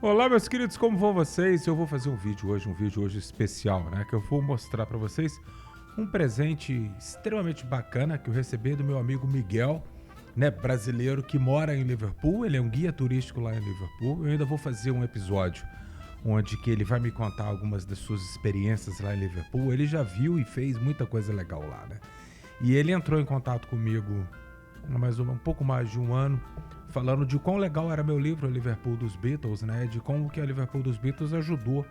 Olá, meus queridos, como vão vocês? Eu vou fazer um vídeo hoje especial, né? Que eu vou mostrar para vocês um presente extremamente bacana que eu recebi do meu amigo Miguel, né? Brasileiro que mora em Liverpool. Ele é um guia turístico lá em Liverpool. Eu ainda vou fazer um episódio onde que ele vai me contar algumas das suas experiências lá em Liverpool. Ele já viu e fez muita coisa legal lá, né? E ele entrou em contato comigo há um pouco mais de um ano, falando de quão legal era meu livro Liverpool dos Beatles, né? De como que a Liverpool dos Beatles ajudou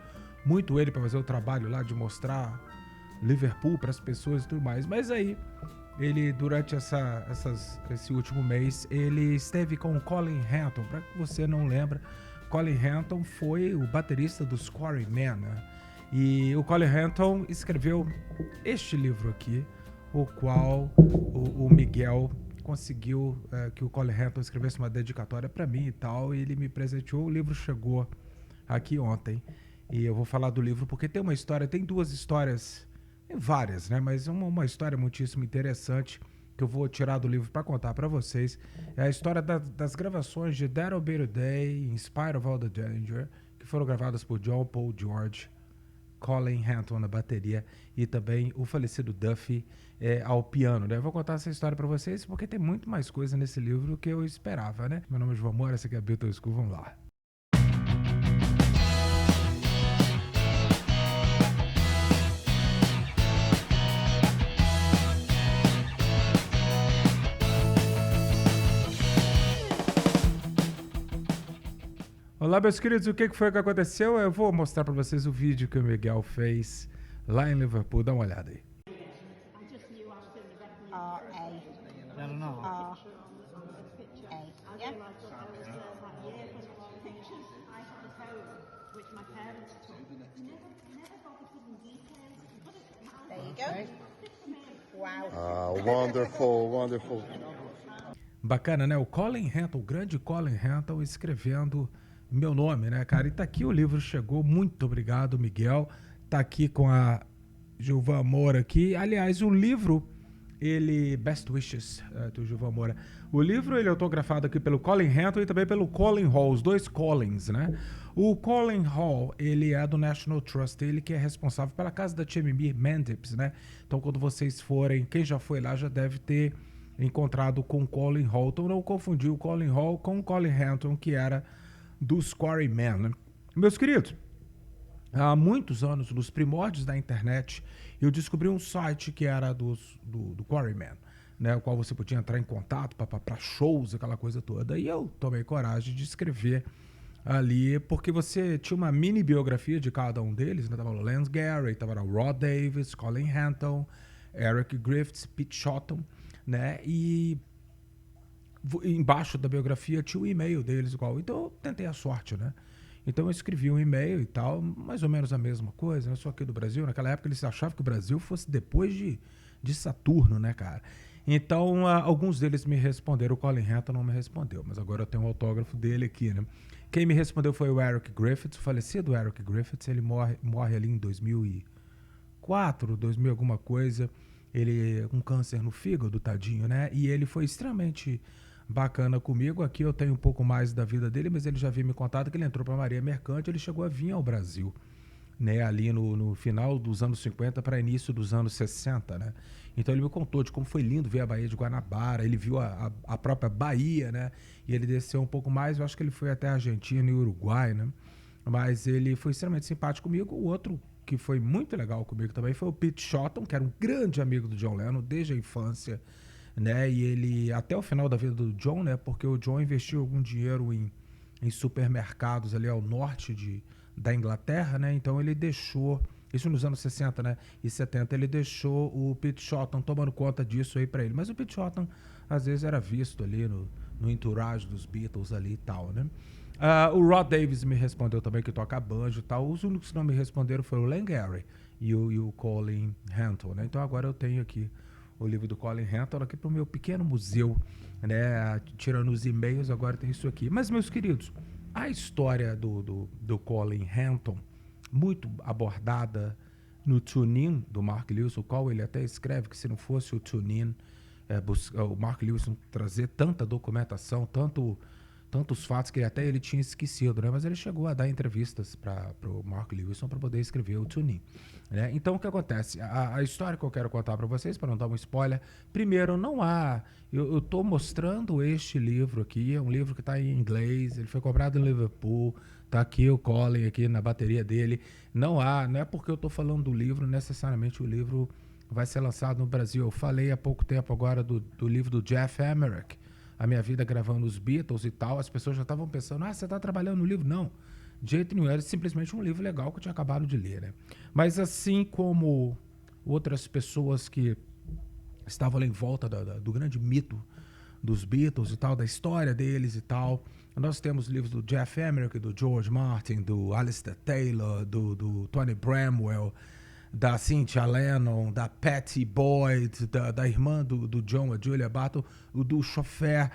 muito ele para fazer o trabalho lá de mostrar Liverpool para as pessoas e tudo mais. Mas aí, ele durante esse último mês, ele esteve com o Colin Hanton. Para que você não lembra, Colin Hanton foi o baterista dos Quarrymen, né? E o Colin Hanton escreveu este livro aqui, o qual o Miguel conseguiu que o Colin Hanton escrevesse uma dedicatória para mim e tal, e ele me presenteou. O livro chegou aqui ontem e eu vou falar do livro porque tem uma história, tem duas histórias, tem várias, né? Mas uma história muitíssimo interessante que eu vou tirar do livro para contar para vocês. É a história das gravações de That'll Be the Day, In Spite of All the Danger, que foram gravadas por John Paul George, Colin Hanton na bateria e também o falecido Duffy ao piano, né? Eu vou contar essa história pra vocês porque tem muito mais coisa nesse livro do que eu esperava, né? Meu nome é João Moura, essa aqui é a Beatles School, vamos lá. Olá, meus queridos, o que foi que aconteceu? Eu vou mostrar pra vocês o vídeo que o Miguel fez lá em Liverpool, dá uma olhada aí. R-A. I don't know. R-A. Yeah. There you go. Wow. Wonderful, wonderful. Bacana, né? O Colin Hanton, o grande Colin Hanton, escrevendo meu nome, né, cara? E tá aqui, o livro chegou. Muito obrigado, Miguel. Tá aqui com a Gilvan Moura aqui. Aliás, o livro, ele... Best Wishes, do Gilvan Moura. O livro, ele é autografado aqui pelo Colin Hanton e também pelo Colin Hall, os dois Collins, né? O Colin Hall, ele é do National Trust, ele que é responsável pela casa da Tia Mendips, né? Então, quando vocês forem, quem já foi lá já deve ter encontrado com Colin Hall. Então, não confundir o Colin Hall com o Colin Hanton, que era dos Quarrymen, né? Meus queridos, há muitos anos, nos primórdios da internet, eu descobri um site que era do Quarrymen, né, o qual você podia entrar em contato para shows, aquela coisa toda. E eu tomei coragem de escrever ali, porque você tinha uma mini biografia de cada um deles, né? Tava o Lance Gary, tava o Rod Davis, Colin Hanton, Eric Griffiths, Pete Shotton, né? E embaixo da biografia tinha o e-mail deles igual. Então eu tentei a sorte, né? Então eu escrevi um e-mail e tal, mais ou menos a mesma coisa, né? Só aqui do Brasil. Naquela época eles achavam que o Brasil fosse depois de Saturno, né, cara? Então alguns deles me responderam. O Colin Hanton não me respondeu, mas agora eu tenho um autógrafo dele aqui, né? Quem me respondeu foi o Eric Griffiths, o falecido Eric Griffiths. Ele morre ali em 2004, 2000 alguma coisa. Ele com câncer no fígado, tadinho, né? E ele foi extremamente bacana comigo. Aqui eu tenho um pouco mais da vida dele, mas ele já havia me contado que ele entrou para a Maria Mercante, ele chegou a vir ao Brasil, né, ali no final dos anos 50 para início dos anos 60, né? Então ele me contou de como foi lindo ver a Baía de Guanabara, ele viu a própria Bahia, né? E ele desceu um pouco mais, eu acho que ele foi até a Argentina e Uruguai, né? Mas ele foi extremamente simpático comigo. O outro que foi muito legal comigo também foi o Pete Shotton, que era um grande amigo do John Lennon desde a infância, né? E ele, até o final da vida do John, né? Porque o John investiu algum dinheiro em supermercados ali ao norte da Inglaterra, né? Então ele deixou, isso nos anos 60, né? E 70, ele deixou o Pete Shotton tomando conta disso aí pra ele. Mas o Pete Shotton, às vezes, era visto ali no entourage dos Beatles ali e tal, né? O Rod Davis me respondeu também, que toca banjo e tal. Os únicos que não me responderam foram o Lance Gary e o Colin Hanton, né? Então agora eu tenho aqui o livro do Colin Hanton aqui para o meu pequeno museu, né? Tirando os e-mails, agora tem isso aqui. Mas, meus queridos, a história do Colin Hanton, muito abordada no Tune-In do Mark Lewis, o qual ele até escreve que se não fosse o Tune-In, o Mark Lewis trazer tanta documentação, tantos fatos que até ele tinha esquecido, né? Mas ele chegou a dar entrevistas para o Mark Lewison para poder escrever o Tune In, né? Então, o que acontece? A história que eu quero contar para vocês, para não dar um spoiler, primeiro, não há... Eu estou mostrando este livro aqui, é um livro que está em inglês, ele foi comprado em Liverpool, está aqui o Colin aqui na bateria dele. Não é porque eu estou falando do livro, necessariamente o livro vai ser lançado no Brasil. Eu falei há pouco tempo agora do livro do Jeff Emerick, A Minha Vida Gravando os Beatles e tal. As pessoas já estavam pensando, você está trabalhando no livro? Não, de jeito nenhum, era simplesmente um livro legal que eu tinha acabado de ler, né? Mas assim como outras pessoas que estavam ali em volta do grande mito dos Beatles e tal, da história deles e tal, nós temos livros do Jeff Emerick, do George Martin, do Alistair Taylor, do Tony Bramwell, da Cynthia Lennon, da Patty Boyd, da irmã do John, a Julia Barton, do chofer.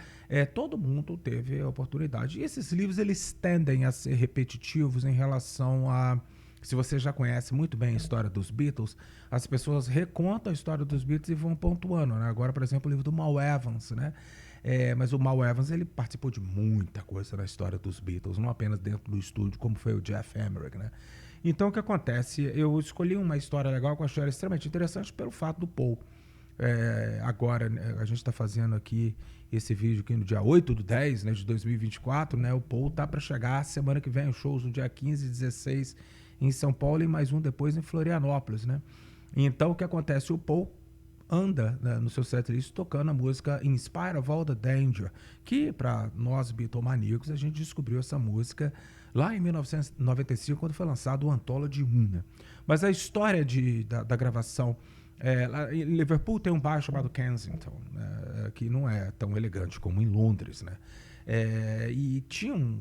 Todo mundo teve a oportunidade. E esses livros, eles tendem a ser repetitivos em relação a... Se você já conhece muito bem a história dos Beatles, as pessoas recontam a história dos Beatles e vão pontuando, né? Agora, por exemplo, o livro do Mal Evans, né? Mas o Mal Evans, ele participou de muita coisa na história dos Beatles, não apenas dentro do estúdio, como foi o Jeff Emerick, né? Então, o que acontece? Eu escolhi uma história legal que eu achei extremamente interessante pelo fato do Paul. Agora, a gente está fazendo aqui esse vídeo aqui no dia 8/10, né, de 2024, né? O Paul tá para chegar semana que vem, shows no dia 15 e 16 em São Paulo e mais um depois em Florianópolis, né? Então, o que acontece? O Paul anda, né, no seu setlist tocando a música In Spite of All the Danger, que para nós bitomaníacos a gente descobriu essa música lá em 1995, quando foi lançado o Anthology 1, né? Mas a história da gravação, lá em Liverpool tem um bairro chamado Kensington, né, que não é tão elegante como em Londres, né? E tinham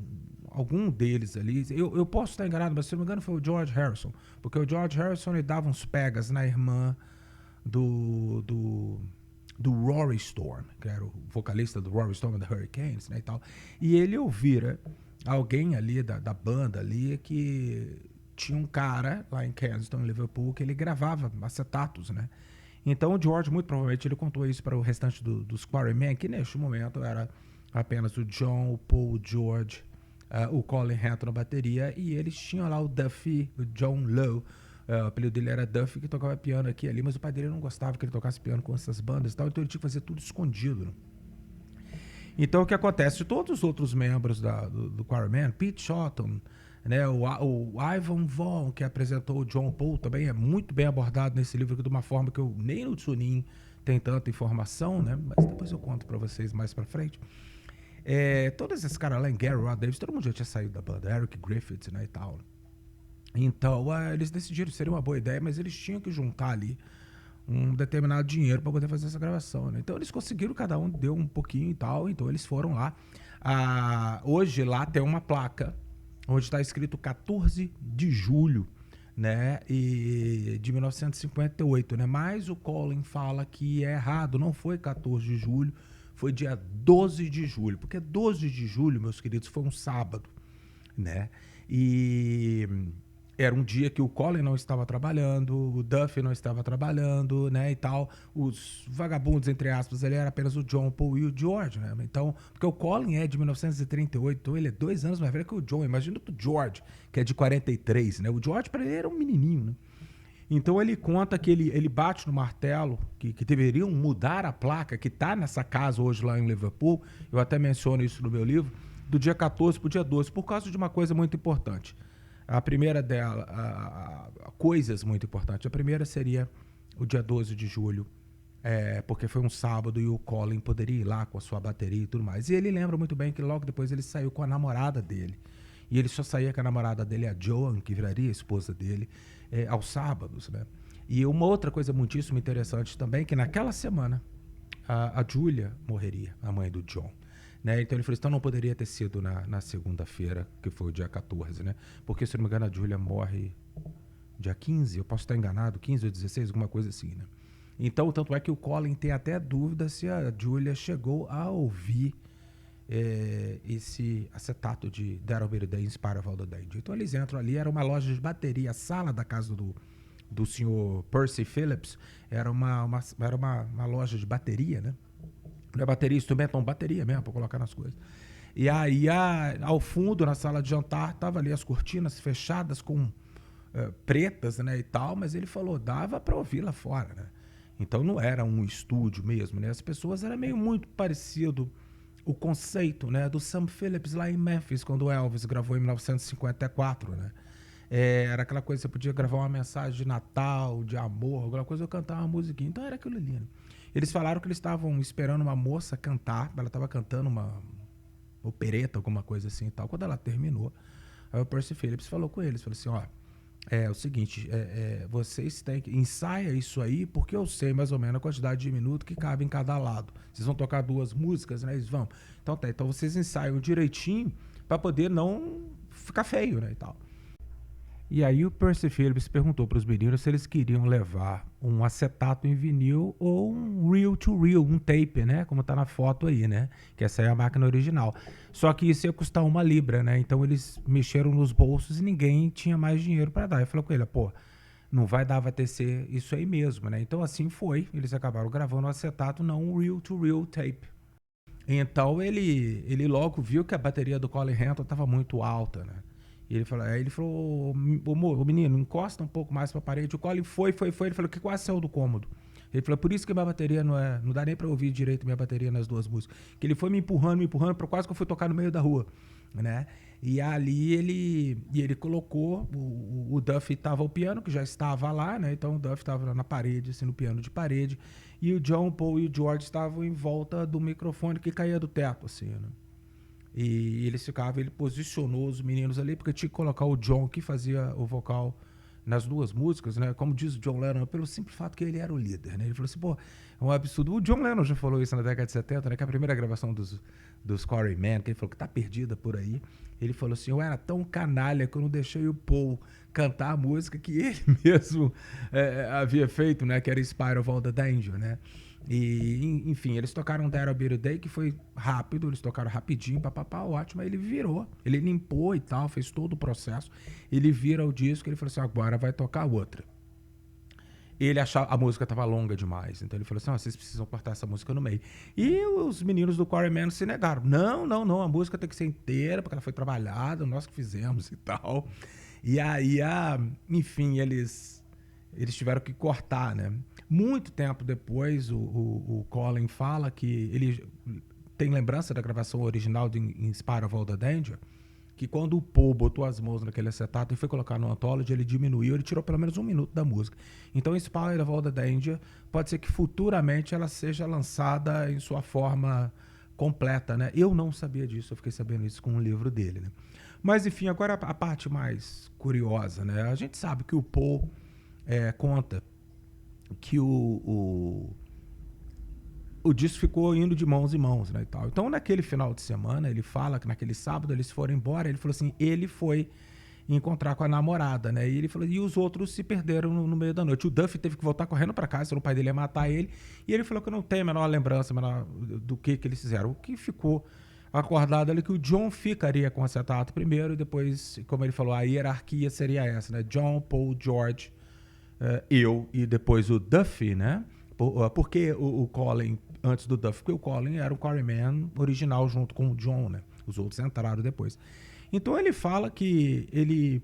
algum deles ali, eu posso estar enganado, mas se não me engano foi o George Harrison, porque o George Harrison ele dava uns pegas na irmã do Rory Storm, que era o vocalista do Rory Storm and the Hurricanes, né, e tal. E ele ouvira alguém ali da banda ali que tinha um cara lá em Kensington, em Liverpool, que ele gravava acetatos, né? Então o George, muito provavelmente, ele contou isso para o restante dos Quarrymen, que neste momento era apenas o John, o Paul, o George, o Colin Henton na bateria, e eles tinham lá o Duffy, o John Lowe, o apelido dele era Duffy, que tocava piano aqui e ali, mas o pai dele não gostava que ele tocasse piano com essas bandas e tal, então ele tinha que fazer tudo escondido, né? Então o que acontece? Todos os outros membros do Quarrymen, Pete Shotton, né, o Ivan Vaughan, que apresentou o John Paul, também é muito bem abordado nesse livro aqui, de uma forma que eu nem no Tune In tem tanta informação, né? Mas depois eu conto para vocês mais para frente. Todos esses caras lá em Gary Rod Davis, todo mundo já tinha saído da banda, Eric Griffiths, né, e tal. Então eles decidiram que seria uma boa ideia, mas eles tinham que juntar ali um determinado dinheiro para poder fazer essa gravação, né? Então eles conseguiram, cada um deu um pouquinho e tal, então eles foram lá. Hoje lá tem uma placa onde está escrito 14 de julho, né, de 1958, né? Mas o Colin fala que é errado, não foi 14 de julho, foi dia 12 de julho, porque 12 de julho, meus queridos, foi um sábado, né? E era um dia que o Colin não estava trabalhando, o Duffy não estava trabalhando, né, e tal. Os vagabundos, entre aspas, ali era apenas o John, Paul e o George, né? Então, porque o Colin é de 1938, então ele é 2 anos mais velho que o John. Imagina o George, que é de 43, né? O George, para ele, era um menininho, né? Então ele conta que ele bate no martelo, que deveriam mudar a placa, que está nessa casa hoje lá em Liverpool, eu até menciono isso no meu livro, do dia 14 para o dia 12, por causa de uma coisa muito importante. A primeira dela, coisas muito importantes. A primeira seria o dia 12 de julho, porque foi um sábado e o Colin poderia ir lá com a sua bateria e tudo mais. E ele lembra muito bem que logo depois ele saiu com a namorada dele. E ele só saía com a namorada dele, a Joan, que viraria a esposa dele, aos sábados, né? E uma outra coisa muitíssimo interessante também, que naquela semana a Julia morreria, a mãe do John. Né? Então ele falou, então não poderia ter sido na segunda-feira, que foi o dia 14, né? Porque, se não me engano, a Julia morre dia 15, eu posso estar enganado, 15 ou 16, alguma coisa assim, né? Então, tanto é que o Colin tem até dúvida se a Julia chegou a ouvir esse acetato de That'll Be the Day, In Spite of All the Danger. Então eles entram ali, era uma loja de bateria, a sala da casa do senhor Percy Phillips era uma loja de bateria, né? Não é bateria, instrumento, não, bateria mesmo, para colocar nas coisas. E aí, ao fundo, na sala de jantar, tava ali as cortinas fechadas com pretas, né, e tal, mas ele falou, dava para ouvir lá fora, né? Então não era um estúdio mesmo, né? As pessoas era meio muito parecido o conceito, né, do Sam Phillips lá em Memphis, quando o Elvis gravou em 1954, né? Era aquela coisa, você podia gravar uma mensagem de Natal, de amor, alguma coisa, eu cantava uma musiquinha. Então era aquilo ali, né? Eles falaram que eles estavam esperando uma moça cantar, ela estava cantando uma opereta, alguma coisa assim e tal. Quando ela terminou, aí o Percy Phillips falou com eles, falou assim, ó, é o seguinte, vocês têm que ensaia isso aí, porque eu sei mais ou menos a quantidade de minuto que cabe em cada lado. Vocês vão tocar 2 músicas, né? Eles vão. Então tá, então vocês ensaiam direitinho para poder não ficar feio, né, e tal. E aí o Percy Phillips perguntou para os meninos se eles queriam levar um acetato em vinil ou um reel-to-reel, um tape, né? Como tá na foto aí, né? Que essa é a máquina original. Só que isso ia custar 1 libra, né? Então eles mexeram nos bolsos e ninguém tinha mais dinheiro para dar. Eu falei com ele, pô, não vai dar, vai ter que ser isso aí mesmo, né? Então assim foi. Eles acabaram gravando o acetato, não um reel-to-reel tape. Então ele logo viu que a bateria do Colin Hanton estava muito alta, né? E aí ele falou, o menino, encosta um pouco mais pra parede. O Colin foi. Ele falou que quase saiu do cômodo. Ele falou, por isso que minha bateria não dá nem pra ouvir direito minha bateria nas 2 músicas. Que ele foi me empurrando, pra quase que eu fui tocar no meio da rua, né? E ali ele colocou, o Duff tava ao piano, que já estava lá, né? Então o Duff tava na parede, assim, no piano de parede. E o John, Paul e o George estavam em volta do microfone que caía do teto, assim, né? E ele posicionou os meninos ali, porque tinha que colocar o John, que fazia o vocal nas 2 músicas, né? Como diz o John Lennon, pelo simples fato que ele era o líder, né? Ele falou assim, pô, é um absurdo. O John Lennon já falou isso na década de 70, né? Que a primeira gravação dos Quarrymen, que ele falou que tá perdida por aí. Ele falou assim, eu era tão canalha que eu não deixei o Paul cantar a música que ele mesmo havia feito, né? Que era Spiral of All the Danger, né? E, enfim, eles tocaram That'll Be the Day, que foi rápido, eles tocaram rapidinho, papapá, ótimo, aí ele virou, ele limpou e tal, fez todo o processo, ele vira o disco, ele falou assim, agora vai tocar outra. Ele achava, a música estava longa demais, então ele falou assim, vocês precisam cortar essa música no meio. E os meninos do Quarrymen se negaram, não, a música tem que ser inteira, porque ela foi trabalhada, nós que fizemos e tal. E aí, enfim, eles tiveram que cortar, né? Muito tempo depois, o Colin fala que ele tem lembrança da gravação original de In Spite of All the Danger, que quando o Paul botou as mãos naquele acetato e foi colocar no Anthology, ele diminuiu, ele tirou pelo menos 1 minuto da música. Então, In Spite of All the Danger, pode ser que futuramente ela seja lançada em sua forma completa, né? Eu não sabia disso, eu fiquei sabendo isso com um livro dele, né? Mas, enfim, agora a parte mais curiosa, né? A gente sabe que o Paul conta que o disco ficou indo de mãos em mãos, né, e tal. Então, naquele final de semana, ele fala que naquele sábado eles foram embora, ele falou assim, ele foi encontrar com a namorada, né, e ele falou, e os outros se perderam no meio da noite. O Duff teve que voltar correndo para casa, senão o pai dele ia matar ele, e ele falou que não tem a menor lembrança do que eles fizeram. O que ficou acordado ali que o John ficaria com o acetato primeiro, e depois, como ele falou, a hierarquia seria essa, né, John, Paul, George, eu e depois o Duffy, né? Por que o Colin antes do Duff? Porque o Colin era o Quarryman original junto com o John, né? Os outros entraram depois. Então ele fala que ele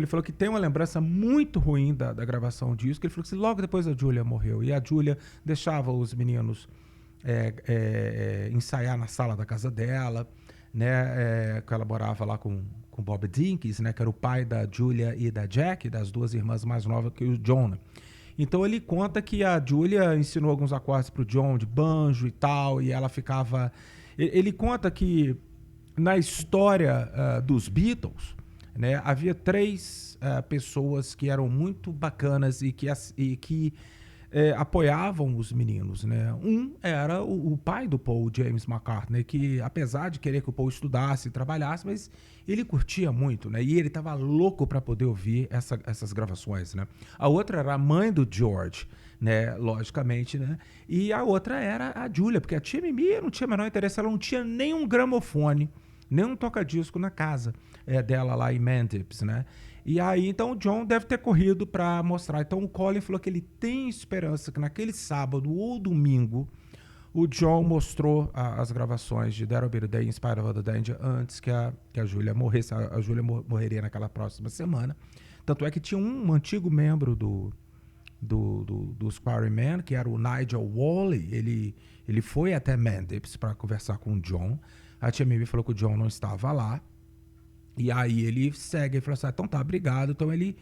falou que tem uma lembrança muito ruim da gravação disso, que ele falou que logo depois a Julia morreu, e a Julia deixava os meninos ensaiar na sala da casa dela, né? Que ela morava lá com Bob Dinkins, né? Que era o pai da Julia e da Jack, das 2 irmãs mais novas que o John, né? Então ele conta que a Julia ensinou alguns acordes pro John de banjo e tal, e ela ficava... Ele conta que na história dos Beatles, né, havia 3 pessoas que eram muito bacanas e que apoiavam os meninos, né? Um era o pai do Paul, James McCartney, que apesar de querer que o Paul estudasse e trabalhasse, mas ele curtia muito, né? E ele estava louco para poder ouvir essas gravações, né? A outra era a mãe do George, né? Logicamente, né? E a outra era a Julia, porque a tia Mimi não tinha o menor interesse, ela não tinha nenhum gramofone, nenhum toca-disco na casa dela lá em Mendips, né? E aí, então, o John deve ter corrido para mostrar. Então, o Colin falou que ele tem esperança que naquele sábado ou domingo o John mostrou as gravações de That'll Be the Day, In Spite of the Danger, antes que a Julia morresse. A Julia morreria naquela próxima semana. Tanto é que tinha um antigo membro dos Quarrymen, que era o Nigel Wally. Ele foi até Mendips para conversar com o John. A tia Mimi falou que o John não estava lá. E aí ele segue, ele falou assim, então tá, obrigado. Então ele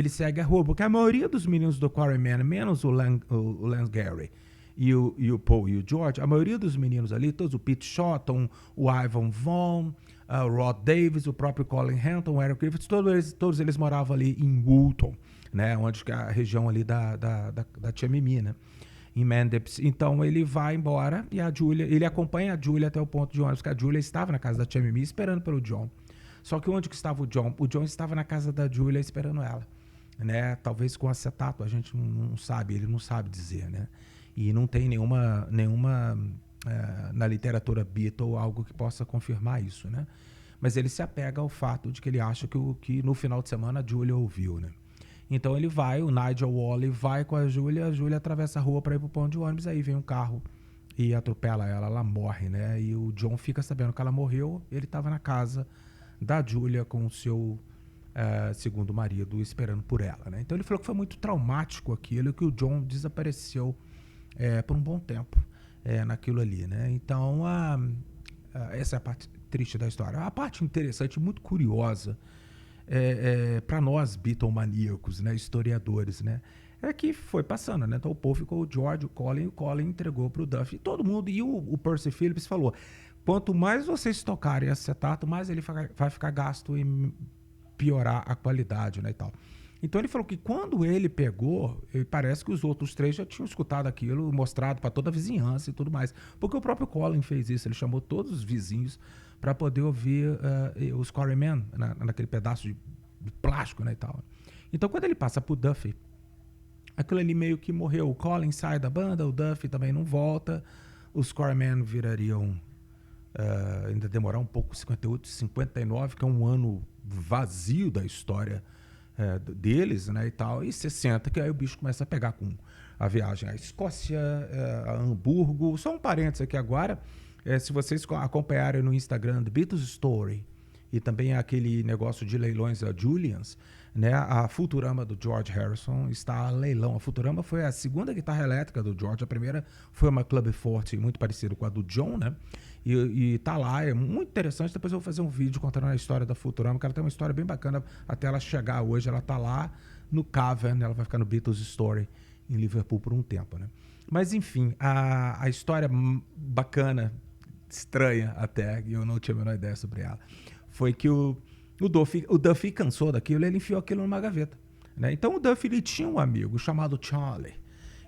segue a rua, porque a maioria dos meninos do Quarrymen, menos o Lance Gary e o Paul e o George, a maioria dos meninos ali, todos, o Pete Shotton, o Ivan Vaughn, o Rod Davis, o próprio Colin Henton, o Eric Griffiths, todos eles moravam ali em Woolton, né, onde é a região ali da tia Mimi, né, em Mendips. Então ele vai embora e ele acompanha a Julia até o ponto de ônibus, porque a Julia estava na casa da tia Mimi esperando pelo John. Só que onde que estava o John? O John estava na casa da Julia esperando ela, né? Talvez com acetato, a gente não sabe, ele não sabe dizer, né? E não tem nenhuma na literatura Beatle algo que possa confirmar isso, né? Mas ele se apega ao fato de que ele acha que no final de semana a Julia ouviu, né? Então ele vai, o Nigel Wally vai com a Julia atravessa a rua para ir pro ponto de ônibus, aí vem um carro e atropela ela morre, né? E o John fica sabendo que ela morreu, ele estava na casa da Julia com o seu segundo marido esperando por ela, né? Então ele falou que foi muito traumático aquilo, que o John desapareceu por um bom tempo naquilo ali, né? Então essa é a parte triste da história. A parte interessante, muito curiosa para nós Beatlemaníacos, né, historiadores, né, é que foi passando, né? Então o Paul ficou o George, o Colin entregou para o Duff, e todo mundo, e o Percy Phillips falou, quanto mais vocês tocarem acetato, mais ele vai ficar gasto em piorar a qualidade, né, e tal. Então ele falou que quando ele pegou, parece que os outros 3 já tinham escutado aquilo, mostrado para toda a vizinhança e tudo mais. Porque o próprio Colin fez isso, ele chamou todos os vizinhos para poder ouvir os Quarrymen naquele pedaço de plástico, né, e tal. Então quando ele passa pro Duffy, aquilo ali meio que morreu. O Colin sai da banda, o Duffy também não volta, os Quarrymen virariam, ainda demorar um pouco, 58, 59, que é um ano vazio da história deles, né, e tal, e 60, que aí o bicho começa a pegar com a viagem à Escócia, a Hamburgo. Só um parênteses aqui agora, se vocês acompanharem no Instagram The Beatles Story e também aquele negócio de leilões da Julians, né, a Futurama do George Harrison está a leilão. A Futurama foi a segunda guitarra elétrica do George, a primeira foi uma Club Forte, muito parecida com a do John, né, e tá lá, é muito interessante. Depois eu vou fazer um vídeo contando a história da Futurama, que ela tem uma história bem bacana até ela chegar hoje. Ela tá lá no Cavern, ela vai ficar no Beatles Story em Liverpool por um tempo, né. Mas enfim, a história bacana, estranha até, e eu não tinha a menor ideia sobre ela, foi que o Duffy cansou daquilo, ele enfiou aquilo numa gaveta, né? Então o Duffy, ele tinha um amigo chamado Charlie,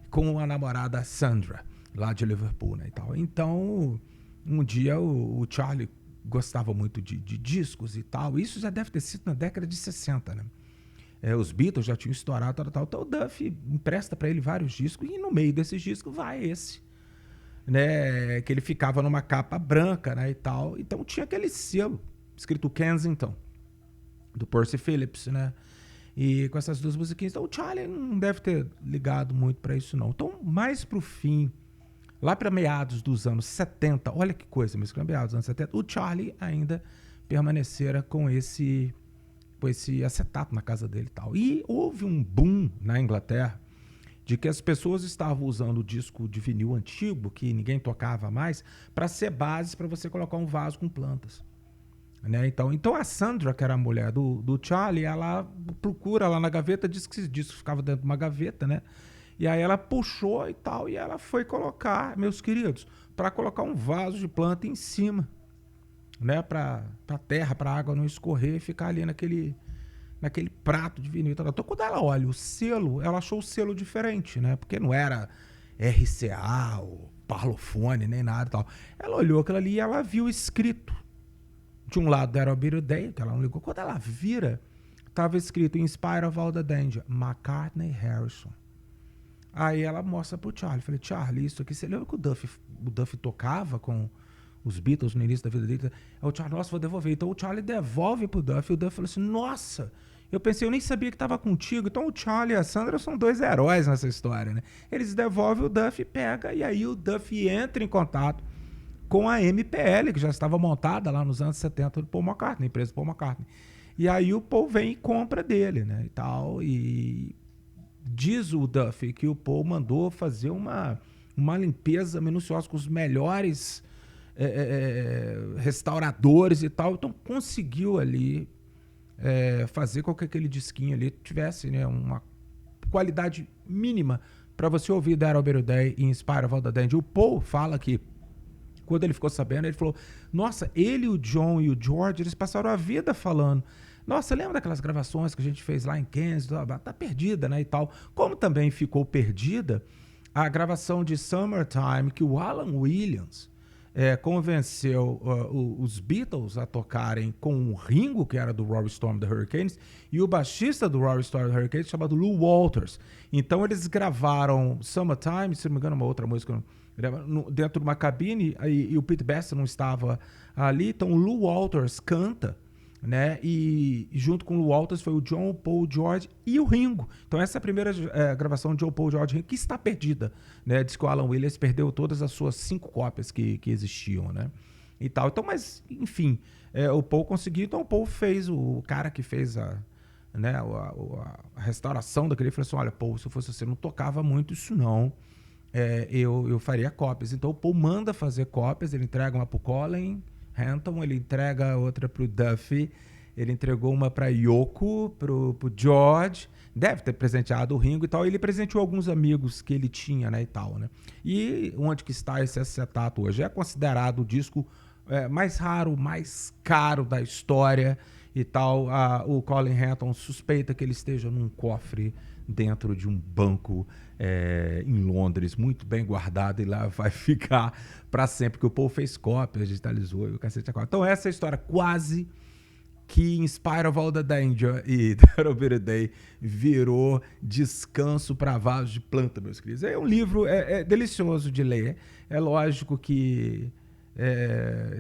com a namorada Sandra, lá de Liverpool, né, e tal. Então um dia o Charlie gostava muito de discos e tal. Isso já deve ter sido na década de 60, né? Os Beatles já tinham estourado, tal. Então o Duffy empresta para ele vários discos, e no meio desses discos vai esse, né, que ele ficava numa capa branca, né, e tal. Então tinha aquele selo escrito Kensington, do Percy Phillips, né, e com essas duas musiquinhas. Então o Charlie não deve ter ligado muito para isso, não. Então, mais pro fim, lá para meados dos anos 70, olha que coisa, mas para meados dos anos 70, o Charlie ainda permanecera com esse acetato na casa dele e tal. E houve um boom na Inglaterra de que as pessoas estavam usando o disco de vinil antigo, que ninguém tocava mais, para ser base para você colocar um vaso com plantas, né? Então a Sandra, que era a mulher do Charlie, ela procura lá na gaveta, diz que esse disco ficava dentro de uma gaveta, né? E aí ela puxou e tal, e ela foi colocar, meus queridos, para colocar um vaso de planta em cima, né? Para a terra, para a água não escorrer e ficar ali naquele prato de vinil. Então quando ela olha o selo, ela achou o selo diferente, né? Porque não era RCA ou Parlophone, nem nada e tal. Ela olhou aquilo ali e ela viu escrito. De um lado era o Beat the Day, que ela não ligou. Quando ela vira, estava escrito In Spite of All the Danger, McCartney Harrison. Aí ela mostra pro Charlie. Falei, Charlie, isso aqui, você lembra que o Duffy tocava com os Beatles no início da vida dele? Aí o Charlie, nossa, vou devolver. Então o Charlie devolve pro Duffy, e o Duffy falou assim, nossa, Eu pensei, eu nem sabia que estava contigo. Então o Charlie e a Sandra são 2 heróis nessa história, né? Eles devolvem o Duff, pega, e aí o Duff entra em contato com a MPL, que já estava montada lá nos anos 70 do Paul McCartney, empresa do Paul McCartney. E aí o Paul vem e compra dele, né? E tal, e diz o Duff que o Paul mandou fazer uma limpeza minuciosa com os melhores restauradores e tal. Então conseguiu ali fazer com que aquele disquinho ali tivesse, né, uma qualidade mínima para você ouvir That Old Better Day e Inspire of All the Danger. O Paul fala que quando ele ficou sabendo, ele falou, nossa, ele, o John e o George, eles passaram a vida falando, nossa, lembra daquelas gravações que a gente fez lá em Kansas? Tá perdida, né, e tal. Como também ficou perdida a gravação de Summertime, que o Alan Williams convenceu os Beatles a tocarem com o Ringo, que era do Rory Storm The Hurricanes, e o baixista do Rory Storm The Hurricanes, chamado Lou Walters. Então eles gravaram Summertime, se não me engano, uma outra música, dentro de uma cabine, e o Pete Best não estava ali, então o Lou Walters canta, né? E junto com o Lou Walters foi o John, o Paul, o George e o Ringo. Então essa é a primeira gravação de John, Paul, George e Ringo, que está perdida, né? Diz que o Alan Williams perdeu todas as suas 5 cópias que existiam, né? E tal. Então, mas, enfim, o Paul conseguiu. Então o Paul fez, o cara que fez a restauração daquele, falou assim, olha, Paul, se fosse você, não tocava muito isso não. Eu faria cópias. Então o Paul manda fazer cópias, ele entrega uma pro Colin Hanton, ele entrega outra pro Duffy, ele entregou uma pra Yoko, pro George, deve ter presenteado o Ringo e tal, ele presenteou alguns amigos que ele tinha, né, e tal, né. E onde que está esse acetato hoje? É considerado o disco mais raro, mais caro da história e tal. O Colin Hanton suspeita que ele esteja num cofre dentro de um banco em Londres, muito bem guardado, e lá vai ficar para sempre, porque o Paul fez cópias, digitalizou e o cacete a quatro. Então essa é a história quase que Inspire of All the Danger e That Old Better Day virou descanso para vasos de planta, meus queridos. É um livro delicioso de ler. É lógico que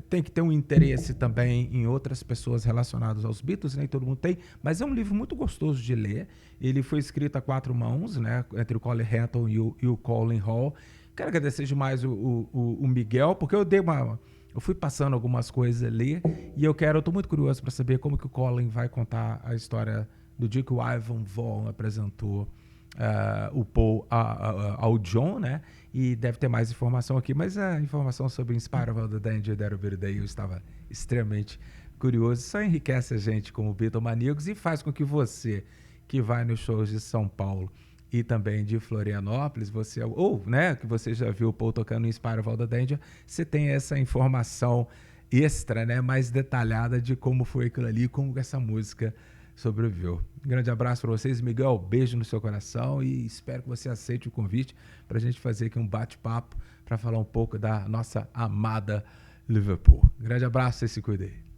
tem que ter um interesse também em outras pessoas relacionadas aos Beatles, nem todo mundo tem, mas é um livro muito gostoso de ler. Ele foi escrito a 4 mãos, né, entre o Colin Hanton e o Colin Hall. Quero agradecer demais o Miguel, porque eu fui passando algumas coisas ali e eu tô muito curioso para saber como que o Colin vai contar a história do dia que o Ivan Vaughan apresentou o Paul ao John, né? E deve ter mais informação aqui, mas a informação sobre Inspire of All the Danger, That Old Better Day, eu estava extremamente curioso. Isso enriquece a gente como Beatlemaníacos e faz com que você, que vai nos shows de São Paulo e também de Florianópolis, que você já viu o Paul tocando Inspire of All the Danger, você tem essa informação extra, né? Mais detalhada de como foi aquilo ali, como essa música sobreviveu. Um grande abraço para vocês, Miguel, beijo no seu coração e espero que você aceite o convite para a gente fazer aqui um bate-papo para falar um pouco da nossa amada Liverpool. Um grande abraço, você se cuida aí.